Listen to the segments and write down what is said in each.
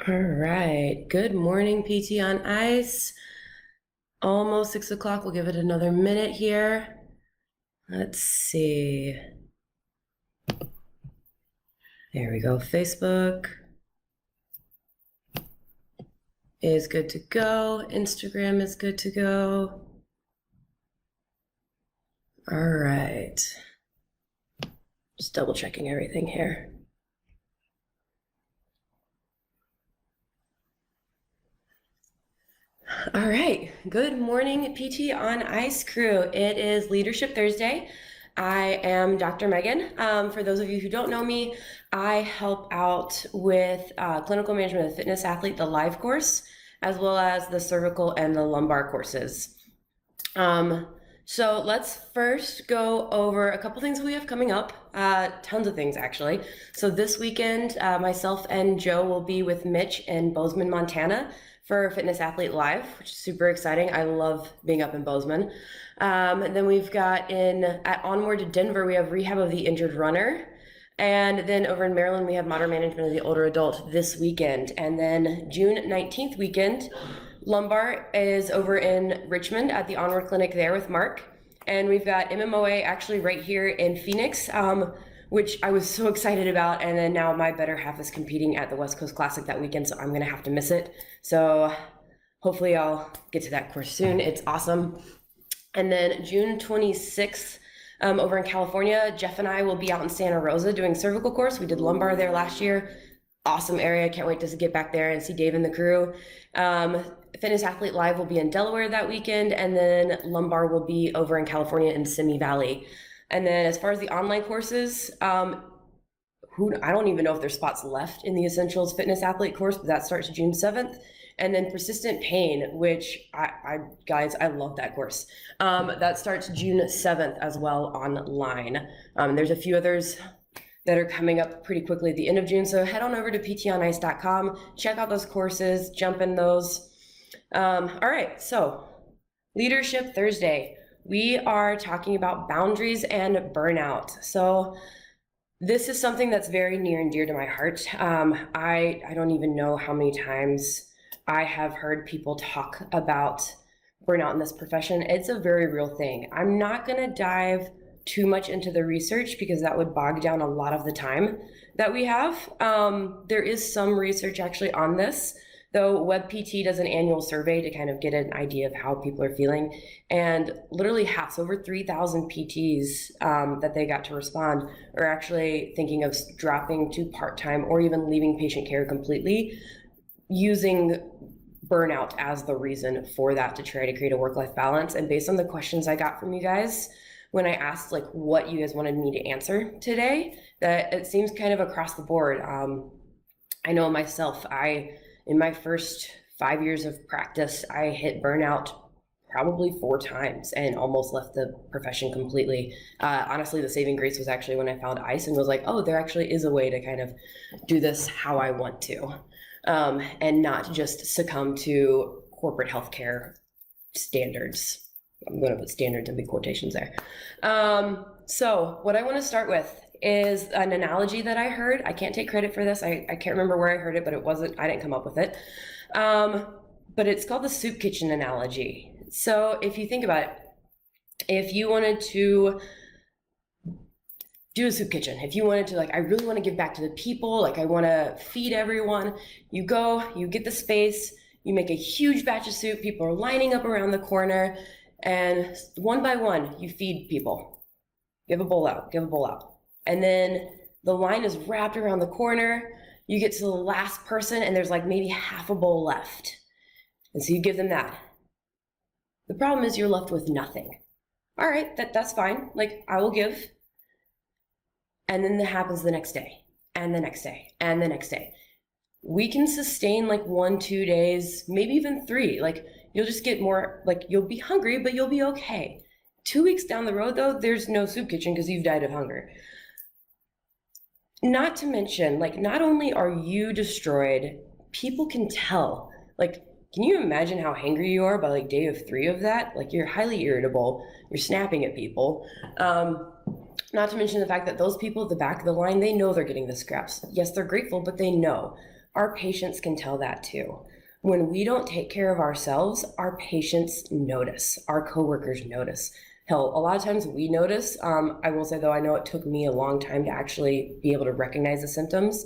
All right. Good morning, PT on Ice. Almost 6 o'clock. We'll give it another minute here. Let's see. There we go. Facebook is good to go. Instagram is good to go. All right. Just double checking everything here. All right. Good morning, PT on Ice crew. It is Leadership Thursday. I am Dr. Megan. For those of you who don't know me, I help out with clinical management of the fitness athlete, the live course, as well as the cervical and the lumbar courses. So let's first go over a couple things we have coming up, tons of things actually. So this weekend, myself and Joe will be with Mitch in Bozeman, Montana for Fitness Athlete Live, which is super exciting. I love being up in Bozeman. And then we've got at Onward to Denver, we have Rehab of the Injured Runner. And then over in Maryland, we have Modern Management of the Older Adult this weekend. And then June 19th weekend, Lumbar is over in Richmond at the Onward Clinic there with Mark. And we've got MMOA actually right here in Phoenix, which I was so excited about. And then now my better half is competing at the West Coast Classic that weekend, so I'm gonna have to miss it. So hopefully I'll get to that course soon. It's awesome. And then June 26th, over in California, Jeff and I will be out in Santa Rosa doing cervical course. We did lumbar there last year. Awesome area. Can't wait to get back there and see Dave and the crew. Fitness Athlete Live will be in Delaware that weekend, and then lumbar will be over in California in Simi Valley. And then as far as the online courses, I don't even know if there's spots left in the Essentials Fitness Athlete course, but that starts June 7th. And then Persistent Pain, which guys, I love that course. That starts June 7th as well online. There's a few others that are coming up pretty quickly at the end of June. So head on over to ptonice.com, check out those courses, jump in those. All right, so Leadership Thursday. We are talking about boundaries and burnout. So this is something that's very near and dear to my heart. I don't even know how many times I have heard people talk about burnout in this profession. It's a very real thing. I'm not gonna dive too much into the research because that would bog down a lot of the time that we have. There is some research actually on this, though WebPT does an annual survey to kind of get an idea of how people are feeling. And literally half, over 3,000 PTs that they got to respond are actually thinking of dropping to part-time or even leaving patient care completely, using burnout as the reason for that to try to create a work-life balance. And based on the questions I got from you guys, when I asked like what you guys wanted me to answer today, that it seems kind of across the board. I know myself, in my first 5 years of practice, I hit burnout probably 4 times and almost left the profession completely. Honestly, the saving grace was actually when I found ICE and was like, oh, there actually is a way to kind of do this how I want to, and not just succumb to corporate healthcare standards. I'm going to put standards in big quotations there. So what I want to start with is an analogy that I heard. I can't take credit for this. I can't remember where I heard it, but I didn't come up with it. But it's called the soup kitchen analogy. So if you think about it, if you wanted to do a soup kitchen, if you wanted to, like, I really want to give back to the people, like I want to feed everyone, you go, you get the space, you make a huge batch of soup, people are lining up around the corner, and one by one, you feed people. Give a bowl out, give a bowl out. And then the line is wrapped around the corner. You get to the last person and there's like maybe half a bowl left. And so you give them that. The problem is you're left with nothing. All right, that's fine. Like, I will give. And then that happens the next day, and the next day, and the next day. We can sustain like 1, 2 days, maybe even 3. Like, you'll just get more, like, you'll be hungry, but you'll be okay. 2 weeks down the road though, there's no soup kitchen because you've died of hunger. Not to mention, like, not only are you destroyed, people can tell. Like, can you imagine how hangry you are by like day of 3 of that? Like, you're highly irritable, you're snapping at people. Not to mention the fact that those people at the back of the line, they know they're getting the scraps. Yes, they're grateful, but they know. our patients can tell that too. When we don't take care of ourselves, our patients notice, our coworkers notice. Hell, a lot of times we notice. I will say though, I know it took me a long time to actually be able to recognize the symptoms.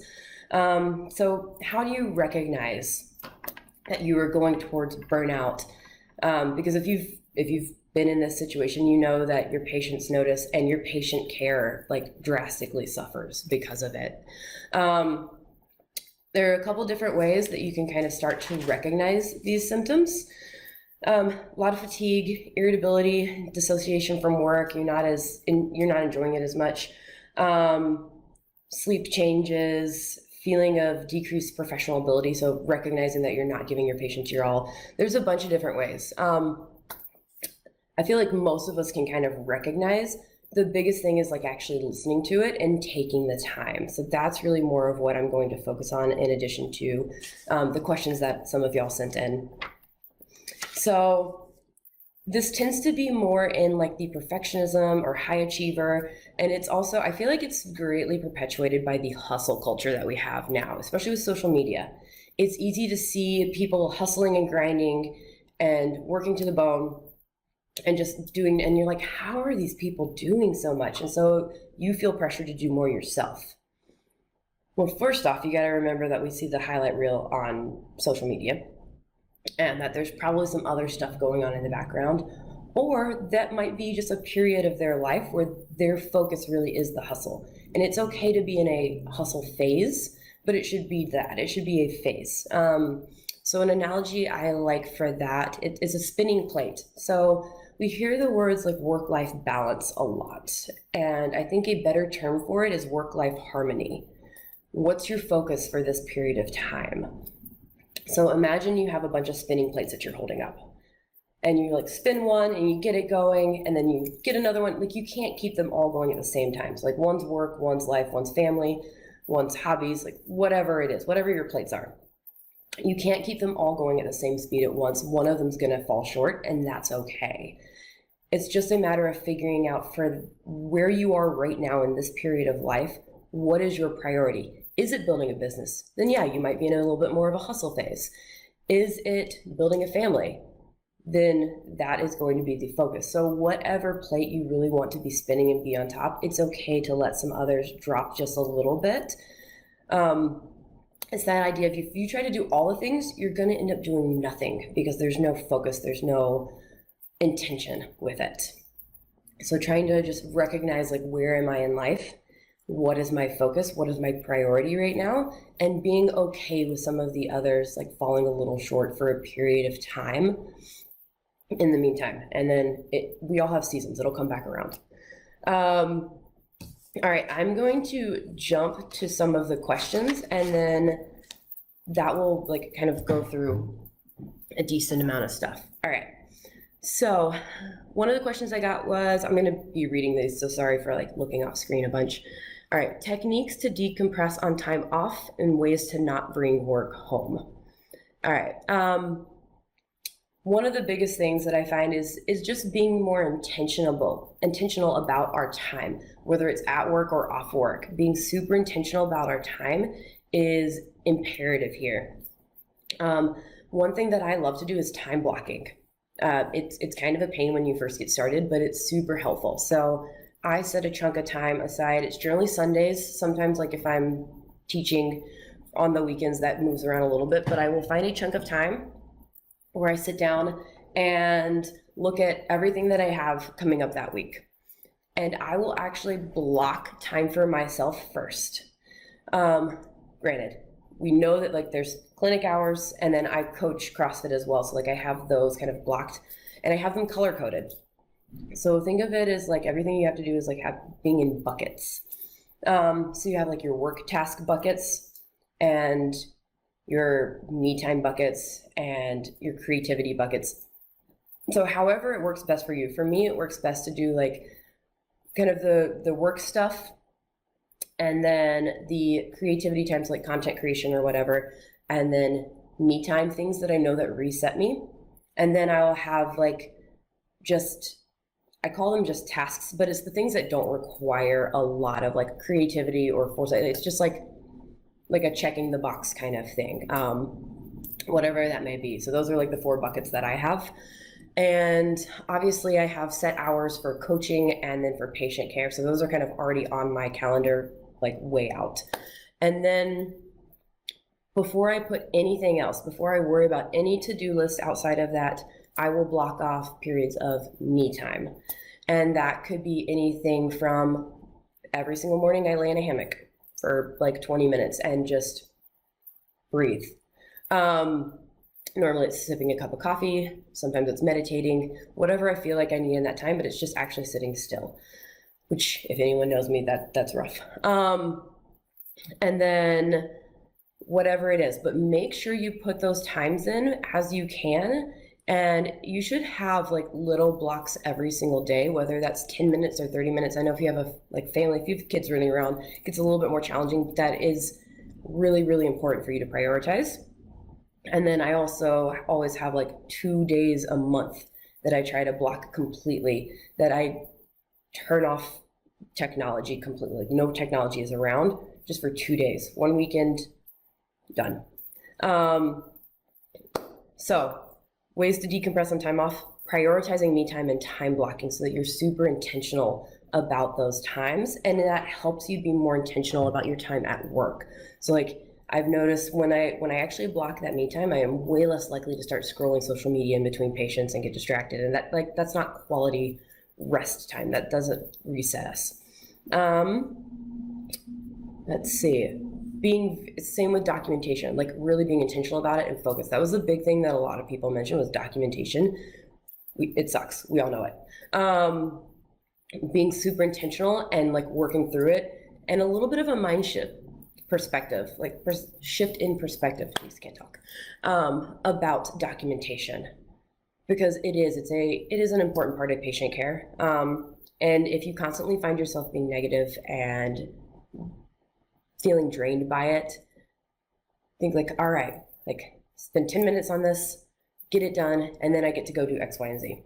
So how do you recognize that you are going towards burnout? Because if you've been in this situation, you know that your patients notice and your patient care like drastically suffers because of it. There are a couple different ways that you can kind of start to recognize these symptoms. A lot of fatigue, irritability, dissociation from work. You're not enjoying it as much. Sleep changes, feeling of decreased professional ability. So recognizing that you're not giving your patients your all. There's a bunch of different ways. I feel like most of us can kind of recognize. The biggest thing is like actually listening to it and taking the time. So that's really more of what I'm going to focus on in addition to the questions that some of y'all sent in. So this tends to be more in like the perfectionism or high achiever. And it's also, I feel like it's greatly perpetuated by the hustle culture that we have now, especially with social media. It's easy to see people hustling and grinding and working to the bone and just doing, and you're like, how are these people doing so much? And so you feel pressure to do more yourself. Well, first off, you got to remember that we see the highlight reel on social media and that there's probably some other stuff going on in the background, or that might be just a period of their life where their focus really is the hustle. And it's okay to be in a hustle phase, but it should be that. It should be a phase. So an analogy I like for that, it is a spinning plate. So we hear the words like work-life balance a lot. And I think a better term for it is work-life harmony. What's your focus for this period of time? So imagine you have a bunch of spinning plates that you're holding up. And you like spin one and you get it going and then you get another one. Like you can't keep them all going at the same time. So like one's work, one's life, one's family, one's hobbies, like whatever it is, whatever your plates are. You can't keep them all going at the same speed at once. One of them's going to fall short, and that's okay. It's just a matter of figuring out for where you are right now in this period of life, what is your priority? Is it building a business? Then yeah, you might be in a little bit more of a hustle phase. Is it building a family? Then that is going to be the focus. So whatever plate you really want to be spinning and be on top, it's okay to let some others drop just a little bit. It's that idea of if you try to do all the things, you're going to end up doing nothing because there's no focus, there's no intention with it. So trying to just recognize like, where am I in life? What is my focus? What is my priority right now? And being okay with some of the others like falling a little short for a period of time in the meantime. And then we all have seasons, it'll come back around. All right, I'm going to jump to some of the questions and then that will like kind of go through a decent amount of stuff. All right, so one of the questions I got was, I'm gonna be reading these, so sorry for like looking off screen a bunch. All right, techniques to decompress on time off and ways to not bring work home. All right, one of the biggest things that I find is just being more intentional about our time, whether it's at work or off work. Being super intentional about our time is imperative here. One thing that I love to do is time blocking. It's kind of a pain when you first get started, but it's super helpful. So I set a chunk of time aside. It's generally Sundays. Sometimes like if I'm teaching on the weekends, that moves around a little bit, but I will find a chunk of time where I sit down and look at everything that I have coming up that week. And I will actually block time for myself first. Granted, we know that like there's clinic hours and then I coach CrossFit as well. So like I have those kind of blocked and I have them color coded. So think of it as like everything you have to do is like being in buckets. So you have like your work task buckets and your me time buckets and your creativity buckets. So however it works best for you. For me, it works best to do like kind of the work stuff and then the creativity times like content creation or whatever, and then me time, things that I know that reset me. And then I'll have like I call them just tasks, but it's the things that don't require a lot of like creativity or foresight. It's just like like a checking the box kind of thing, whatever that may be. So those are like the 4 buckets that I have. And obviously I have set hours for coaching and then for patient care. So those are kind of already on my calendar, like way out. And then before I put anything else, before I worry about any to-do list outside of that, I will block off periods of me time. And that could be anything from every single morning I lay in a hammock for like 20 minutes and just breathe. Normally it's sipping a cup of coffee, sometimes it's meditating, whatever I feel like I need in that time, but it's just actually sitting still, which if anyone knows me, that's rough. And then whatever it is, but make sure you put those times in as you can. And you should have like little blocks every single day, whether that's 10 minutes or 30 minutes. I know if you have a like family, if you have kids running around, it gets a little bit more challenging, but that is really, really important for you to prioritize. And then I also always have like 2 days a month that I try to block completely, that I turn off technology completely. Like no technology is around just for 2 days, 1 weekend, done. So ways to decompress on time off, prioritizing me time and time blocking so that you're super intentional about those times. And that helps you be more intentional about your time at work. So like I've noticed when I actually block that me time, I am way less likely to start scrolling social media in between patients and get distracted. And that's not quality rest time. That doesn't reset us. Let's see. Same with documentation, like really being intentional about it and focus. That was the big thing that a lot of people mentioned was documentation. It sucks. We all know it. Being super intentional and like working through it, and a little bit of a mind shift perspective, like shift in perspective, please can't talk, about documentation, because it is an important part of patient care. And if you constantly find yourself being negative and feeling drained by it, think like, all right, like spend 10 minutes on this, get it done, and then I get to go do X, Y, and Z.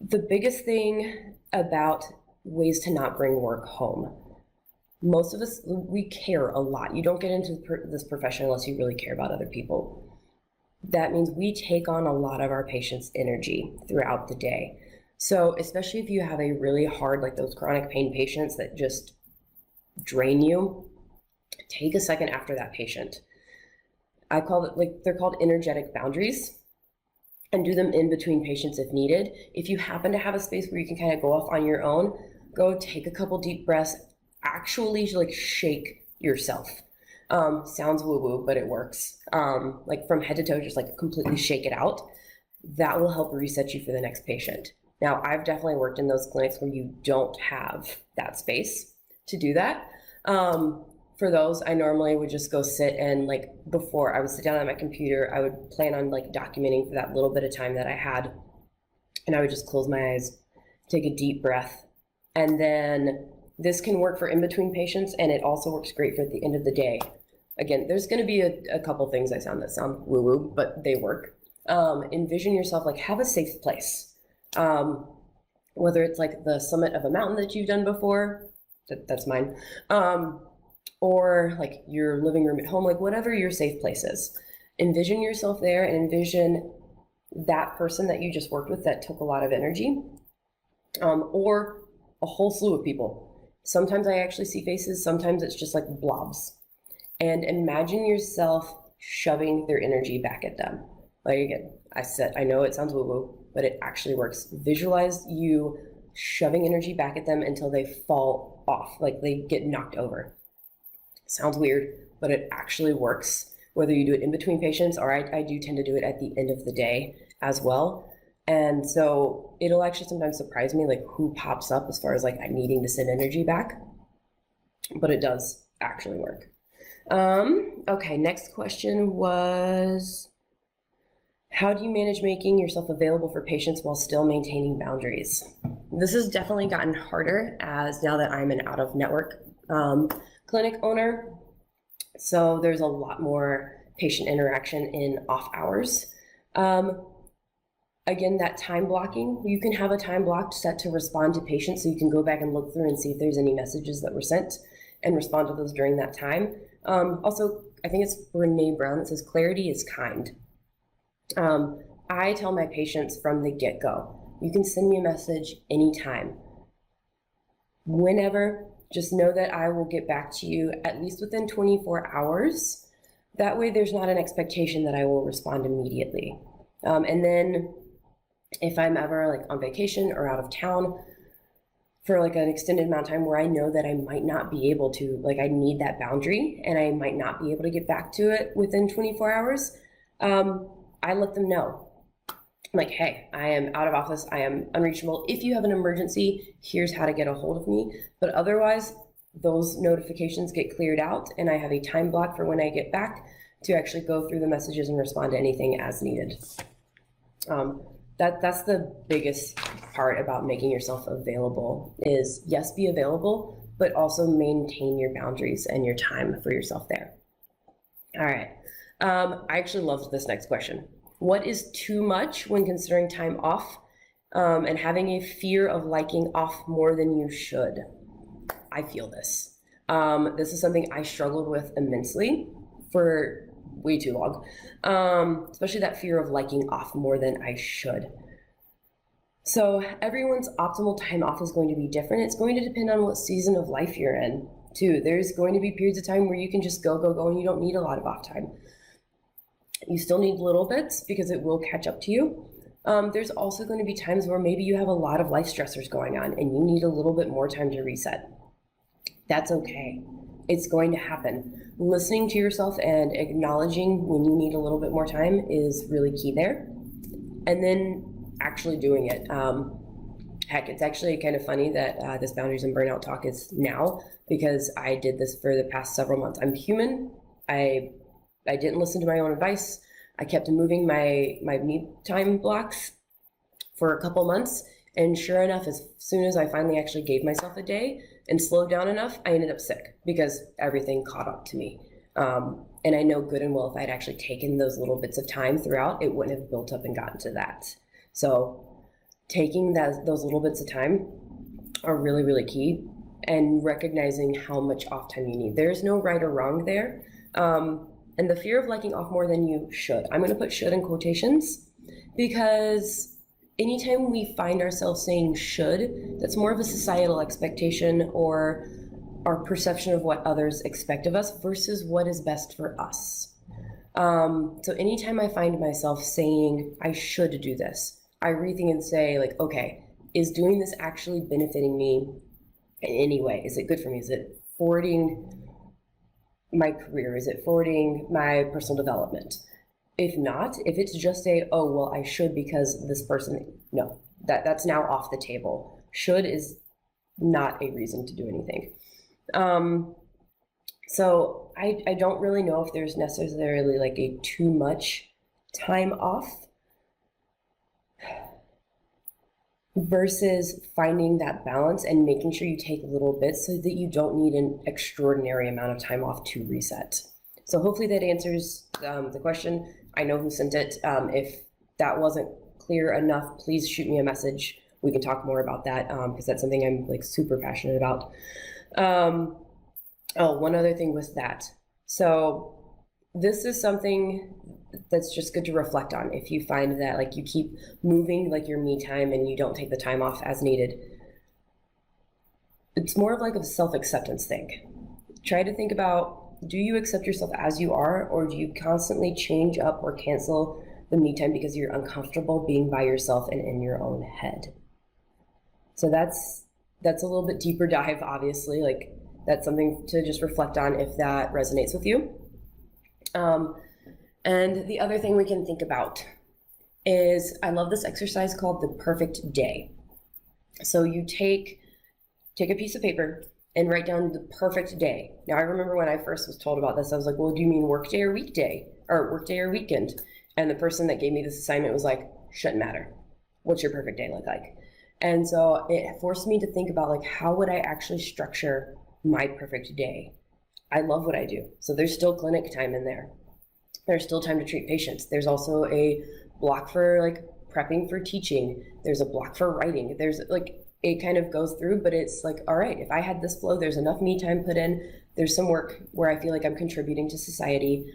The biggest thing about ways to not bring work home, most of us, we care a lot. You don't get into this profession unless you really care about other people. That means we take on a lot of our patients' energy throughout the day. So especially if you have a really hard, like those chronic pain patients that just drain you, take a second after that patient. I call it, like, they're called energetic boundaries, and do them in between patients if needed. If you happen to have a space where you can kind of go off on your own, go take a couple deep breaths, actually like shake yourself. Sounds woo-woo, but it works. Like from head to toe, just like completely shake it out. That will help reset you for the next patient. Now, I've definitely worked in those clinics where you don't have that space to do that. For those, I normally would just go sit and, like, before I would sit down at my computer, I would plan on like documenting for that little bit of time that I had. And I would just close my eyes, take a deep breath. And then this can work for in between patients, and it also works great for at the end of the day. Again, there's going to be a couple things that sound woo-woo, but they work. Envision yourself, like, have a safe place. Whether it's like the summit of a mountain that you've done before, that's mine, or like your living room at home, like whatever your safe place is. Envision yourself there, and envision that person that you just worked with that took a lot of energy, or a whole slew of people. Sometimes I actually see faces, sometimes it's just like blobs. And imagine yourself shoving their energy back at them. Like, again, I know it sounds woo-woo, but it actually works. Visualize you shoving energy back at them until they fall off, like they get knocked over. Sounds weird, but it actually works. Whether you do it in between patients, or I do tend to do it at the end of the day as well. And so it'll actually sometimes surprise me, like who pops up as far as like needing to send energy back, but it does actually work. Okay, next question was, how do you manage making yourself available for patients while still maintaining boundaries? This has definitely gotten harder as now that I'm an out-of-network clinic owner. So there's a lot more patient interaction in off hours. Again, that time blocking, you can have a time blocked set to respond to patients, so you can go back and look through and see if there's any messages that were sent. and respond to those during that time. Also, I think it's Brene Brown that says clarity is kind. I tell my patients from the get-go, you can send me a message anytime, whenever. Just know that I will get back to you at least within 24 hours. That way there's not an expectation that I will respond immediately. And then if I'm ever like on vacation or out of town for like an extended amount of time where I know that I might not be able to, like I need that boundary and I might not be able to get back to it within 24 hours, I let them know. I'm like, hey, I am out of office. I am unreachable. If you have an emergency, here's how to get a hold of me. But otherwise, those notifications get cleared out and I have a time block for when I get back to actually go through the messages and respond to anything as needed. That's the biggest part about making yourself available is, yes, be available, but also maintain your boundaries and your time for yourself there. All right. I actually loved this next question. What is too much when considering time off and having a fear of liking off more than you should? I feel this. This is something I struggled with immensely for way too long, especially that fear of liking off more than I should. So everyone's optimal time off is going to be different. It's going to depend on what season of life you're in too. There's going to be periods of time where you can just go, and you don't need a lot of off time. You still need little bits because it will catch up to you. There's also going to be times where maybe you have a lot of life stressors going on and you need a little bit more time to reset. That's okay. It's going to happen. Listening to yourself and acknowledging when you need a little bit more time is really key there. And then actually doing it. Heck, it's actually kind of funny that this Boundaries and Burnout talk is now because I did this for the past several months. I'm human. I didn't listen to my own advice. I kept moving my me time blocks for a couple months. And sure enough, as soon as I finally actually gave myself a day and slowed down enough, I ended up sick because everything caught up to me. And I know good and well, if I'd actually taken those little bits of time throughout, it wouldn't have built up and gotten to that. So taking those little bits of time are really, really key, and recognizing how much off time you need. There's no right or wrong there. And the fear of liking off more than you should. I'm going to put should in quotations because anytime we find ourselves saying should, that's more of a societal expectation or our perception of what others expect of us versus what is best for us. So anytime I find myself saying I should do this, I rethink and say like, okay, is doing this actually benefiting me in any way? Is it good for me? Is it forwarding my career? Is it forwarding my personal development? If not, if it's just oh, well, I should because this person, no, that's now off the table. Should is not a reason to do anything. So I don't really know if there's necessarily like a too much time off versus finding that balance and making sure you take little bits so that you don't need an extraordinary amount of time off to reset. So hopefully that answers the question. I know who sent it. If that wasn't clear enough, please shoot me a message. We can talk more about that because that's something I'm like super passionate about. One other thing was that. So this is something that's just good to reflect on. If you find that like you keep moving like your me time and you don't take the time off as needed, it's more of like a self-acceptance thing. Try to think about, do you accept yourself as you are, or do you constantly change up or cancel the me time because you're uncomfortable being by yourself and in your own head? So that's a little bit deeper dive, obviously. Like that's something to just reflect on if that resonates with you. And the other thing we can think about is, I love this exercise called the perfect day. So you take a piece of paper and write down the perfect day. Now, I remember when I first was told about this, I was like, well, do you mean workday or weekday, or workday or weekend? And the person that gave me this assignment was like, shouldn't matter. What's your perfect day look like? And so it forced me to think about like, how would I actually structure my perfect day? I love what I do. So there's still clinic time in there. There's still time to treat patients. There's also a block for like prepping for teaching. There's a block for writing. There's like it kind of goes through, but it's like, all right, if I had this flow, there's enough me time put in, there's some work where I feel like I'm contributing to society,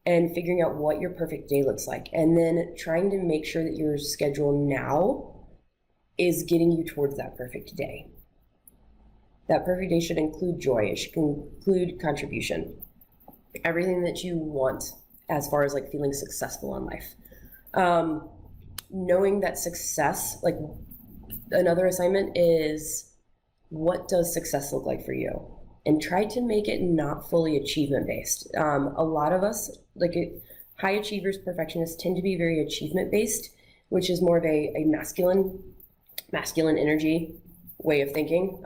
and figuring out what your perfect day looks like, and then trying to make sure that your schedule now is getting you towards that perfect day. That perfect day should include joy, it should include contribution, everything that you want as far as like feeling successful in life. Knowing that success, like another assignment is, what does success look like for you? And try to make it not fully achievement based. A lot of us, high achievers, perfectionists, tend to be very achievement based, which is more of a masculine energy way of thinking.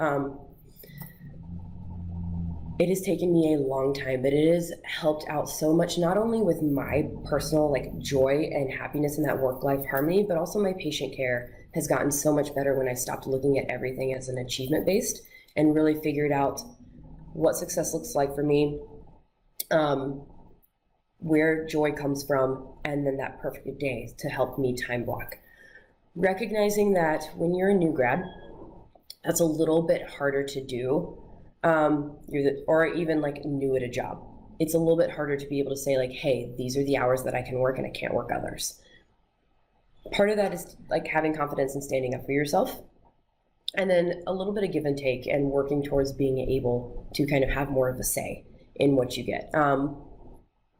It has taken me a long time, but it has helped out so much, not only with my personal like joy and happiness in that work-life harmony, but also my patient care has gotten so much better when I stopped looking at everything as an achievement based and really figured out what success looks like for me, where joy comes from, and then that perfect day to help me time block. Recognizing that when you're a new grad, that's a little bit harder to do, or even like new at a job. It's a little bit harder to be able to say like, hey, these are the hours that I can work and I can't work others. Part of that is like having confidence and standing up for yourself. And then a little bit of give and take and working towards being able to kind of have more of a say in what you get.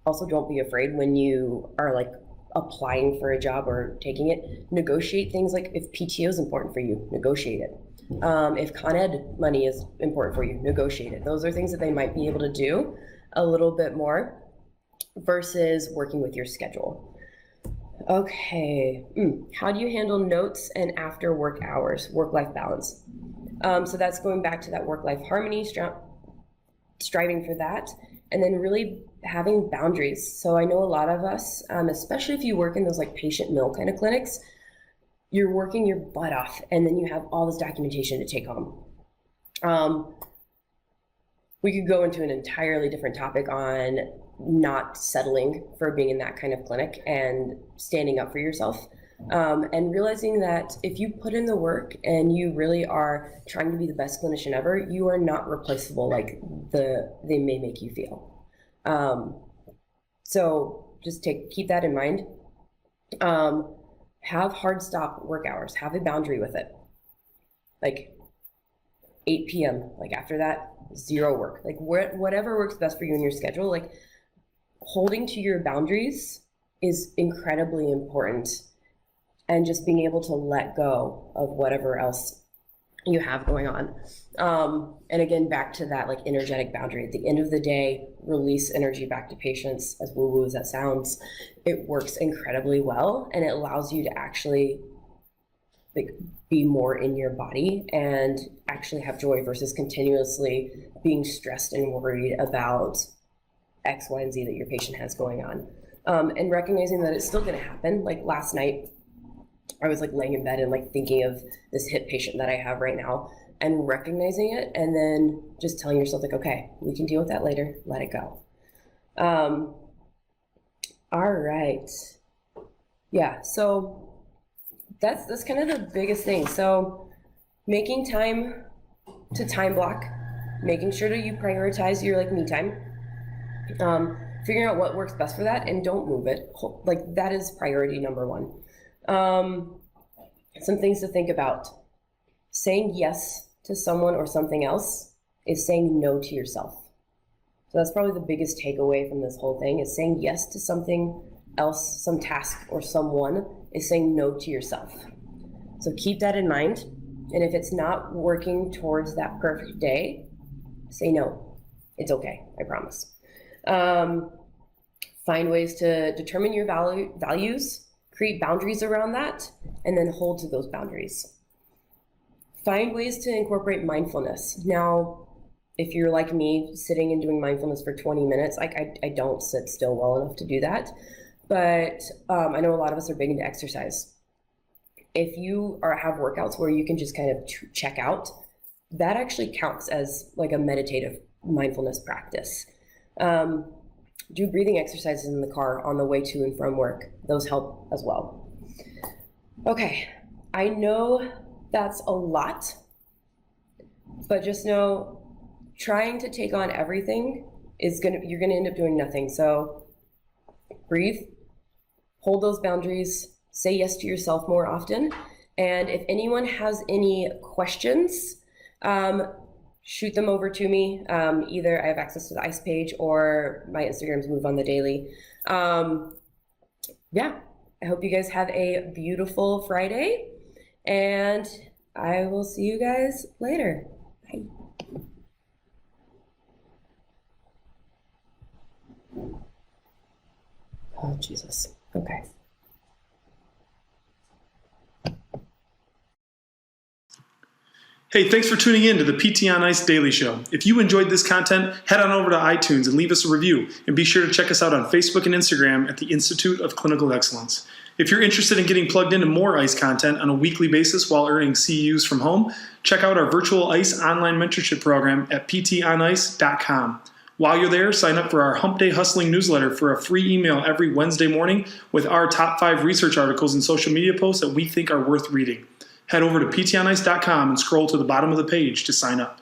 Also, don't be afraid when you are like applying for a job or taking it. Negotiate things like if PTO is important for you, negotiate it. If Con Ed money is important for you, negotiate it. Those are things that they might be able to do a little bit more versus working with your schedule. Okay, how do you handle notes and after work hours, work-life balance? So that's going back to that work-life harmony, striving for that, and then really having boundaries. So I know a lot of us, especially if you work in those like patient mill kind of clinics, you're working your butt off and then you have all this documentation to take home. We could go into an entirely different topic on not settling for being in that kind of clinic and standing up for yourself, and realizing that if you put in the work and you really are trying to be the best clinician ever, you are not replaceable like they may make you feel. So just keep that in mind. Have hard stop work hours, have a boundary with it. Like 8 p.m., like after that, zero work. Like whatever works best for you in your schedule, like holding to your boundaries is incredibly important, and just being able to let go of whatever else you have going on. And again, back to that like energetic boundary. At the end of the day, release energy back to patients, as woo-woo as that sounds. It works incredibly well, and it allows you to actually like be more in your body and actually have joy versus continuously being stressed and worried about X, Y, and Z that your patient has going on. And recognizing that it's still going to happen. Like last night, I was like laying in bed and like thinking of this hip patient that I have right now and recognizing it, and then just telling yourself like, okay, we can deal with that later, let it go. All right. Yeah, so that's kind of the biggest thing. So making time to time block, making sure that you prioritize your like me time, figuring out what works best for that, and don't move it. Like that is priority number one. Some things to think about. Saying yes to someone or something else is saying no to yourself. So that's probably the biggest takeaway from this whole thing, is saying yes to something else, some task or someone, is saying no to yourself. So keep that in mind. And if it's not working towards that perfect day, say no. It's okay, I promise. Find ways to determine your values, create boundaries around that, and then hold to those boundaries. Find ways to incorporate mindfulness. Now, if you're like me, sitting and doing mindfulness for 20 minutes, like I don't sit still well enough to do that. But I know a lot of us are big into exercise. If you have workouts where you can just kind of check out, that actually counts as like a meditative mindfulness practice. Do breathing exercises in the car on the way to and from work. Those help as well. Okay, I know That's a lot, but just know trying to take on everything you're gonna end up doing nothing. So breathe, hold those boundaries, say yes to yourself more often. And if anyone has any questions, shoot them over to me. Either I have access to the ICE page or my Instagram's Move on the Daily. Yeah, I hope you guys have a beautiful Friday, and I will see you guys later. Bye. Oh, Jesus. Okay. Hey, thanks for tuning in to the PT on Ice Daily Show. If you enjoyed this content, head on over to iTunes and leave us a review. And be sure to check us out on Facebook and Instagram at the Institute of Clinical Excellence. If you're interested in getting plugged into more ICE content on a weekly basis while earning CEUs from home, check out our virtual ICE online mentorship program at ptonice.com. While you're there, sign up for our Hump Day Hustling newsletter for a free email every Wednesday morning with our top 5 research articles and social media posts that we think are worth reading. Head over to ptonice.com and scroll to the bottom of the page to sign up.